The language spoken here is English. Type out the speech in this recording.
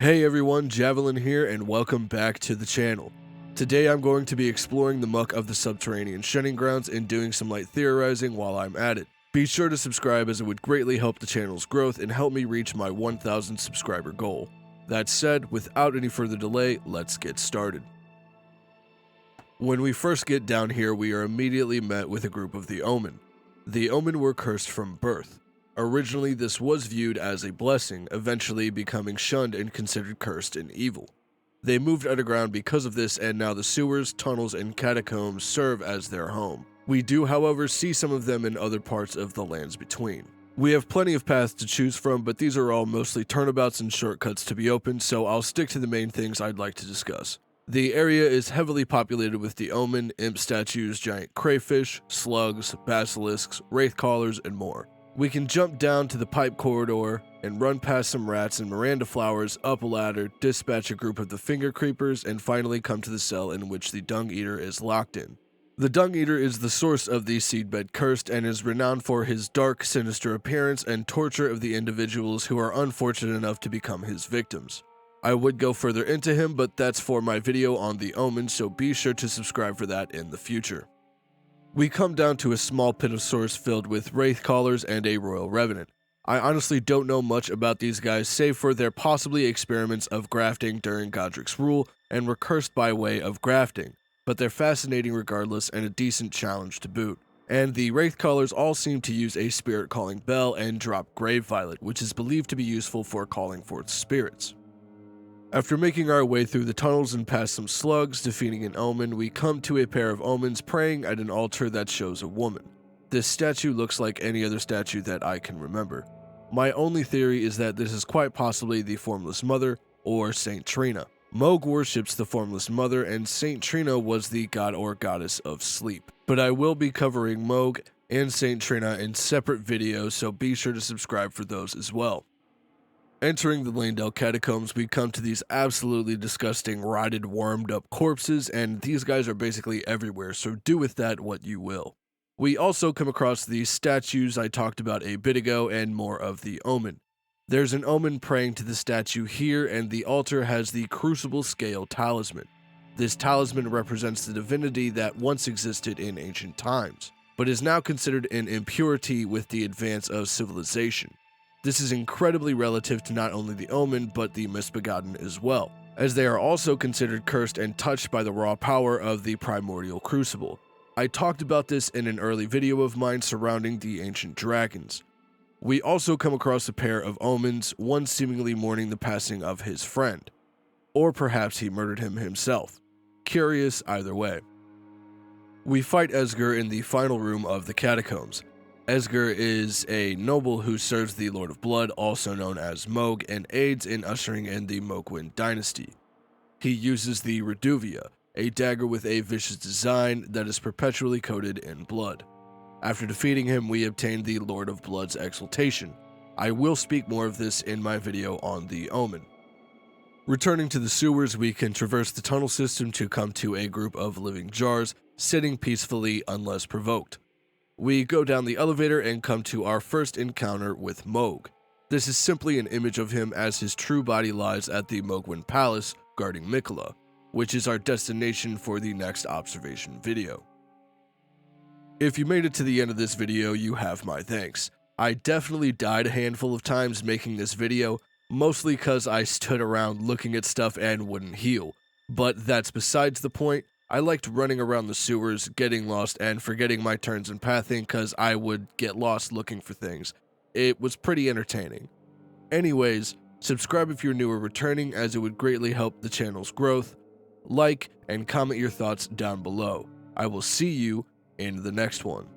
Hey everyone, Javelin here and welcome back to the channel. Today I'm going to be exploring the muck of the Subterranean Shunning grounds and doing some light theorizing while I'm at it. Be sure to subscribe as it would greatly help the channel's growth and help me reach my 1000 subscriber goal. That said, without any further delay, let's get started. When we first get down here, we are immediately met with a group of the Omen. The Omen were cursed from birth. Originally, this was viewed as a blessing, eventually becoming shunned and considered cursed and evil. They moved underground because of this, and now the sewers, tunnels, and catacombs serve as their home. We do, however, see some of them in other parts of the lands between. We have plenty of paths to choose from, but these are all mostly turnabouts and shortcuts to be opened, so I'll stick to the main things I'd like to discuss. The area is heavily populated with the Omen, imp statues, giant crayfish, slugs, basilisks, wraith callers, and more. We can jump down to the pipe corridor and run past some rats and Miranda flowers, up a ladder, dispatch a group of the finger creepers, and finally come to the cell in which the Dung Eater is locked in. The Dung Eater is the source of the Seedbed Cursed and is renowned for his dark, sinister appearance and torture of the individuals who are unfortunate enough to become his victims. I would go further into him, but that's for my video on the Omen, so be sure to subscribe for that in the future. We come down to a small pit of source filled with wraith callers and a royal revenant. I honestly don't know much about these guys save for their possibly experiments of grafting during Godric's rule and were cursed by way of grafting, but they're fascinating regardless and a decent challenge to boot. And the wraith callers all seem to use a spirit calling bell and drop grave violet, which is believed to be useful for calling forth spirits. After making our way through the tunnels and past some slugs, defeating an omen, we come to a pair of omens praying at an altar that shows a woman. This statue looks like any other statue that I can remember. My only theory is that this is quite possibly the Formless Mother, or Saint Trina. Moog worships the Formless Mother, and Saint Trina was the god or goddess of sleep. But I will be covering Moog and Saint Trina in separate videos, so be sure to subscribe for those as well. Entering the Landell catacombs, we come to these absolutely disgusting, rotted, warmed up corpses, and these guys are basically everywhere, so do with that what you will. We also come across these statues I talked about a bit ago, and more of the Omen. There's an Omen praying to the statue here, and the altar has the Crucible Scale Talisman. This talisman represents the divinity that once existed in ancient times, but is now considered an impurity with the advance of civilization. This is incredibly relative to not only the Omen, but the Misbegotten as well, as they are also considered cursed and touched by the raw power of the primordial crucible. I talked about this in an early video of mine surrounding the ancient dragons. We also come across a pair of omens, one seemingly mourning the passing of his friend. Or perhaps he murdered him himself. Curious either way. We fight Esger in the final room of the catacombs. Esger is a noble who serves the Lord of Blood, also known as Moog, and aids in ushering in the Mohgwyn dynasty. He uses the Reduvia, a dagger with a vicious design that is perpetually coated in blood. After defeating him, we obtain the Lord of Blood's exaltation. I will speak more of this in my video on the Omen. Returning to the sewers, we can traverse the tunnel system to come to a group of living jars, sitting peacefully unless provoked. We go down the elevator and come to our first encounter with Moog. This is simply an image of him as his true body lies at the Mohgwyn Palace guarding Mikola, which is our destination for the next observation video. If you made it to the end of this video, you have my thanks. I definitely died a handful of times making this video, mostly because I stood around looking at stuff and wouldn't heal, but that's besides the point. I liked running around the sewers, getting lost, and forgetting my turns and pathing because I would get lost looking for things. It was pretty entertaining. Anyways, subscribe if you're new or returning as it would greatly help the channel's growth. Like and comment your thoughts down below. I will see you in the next one.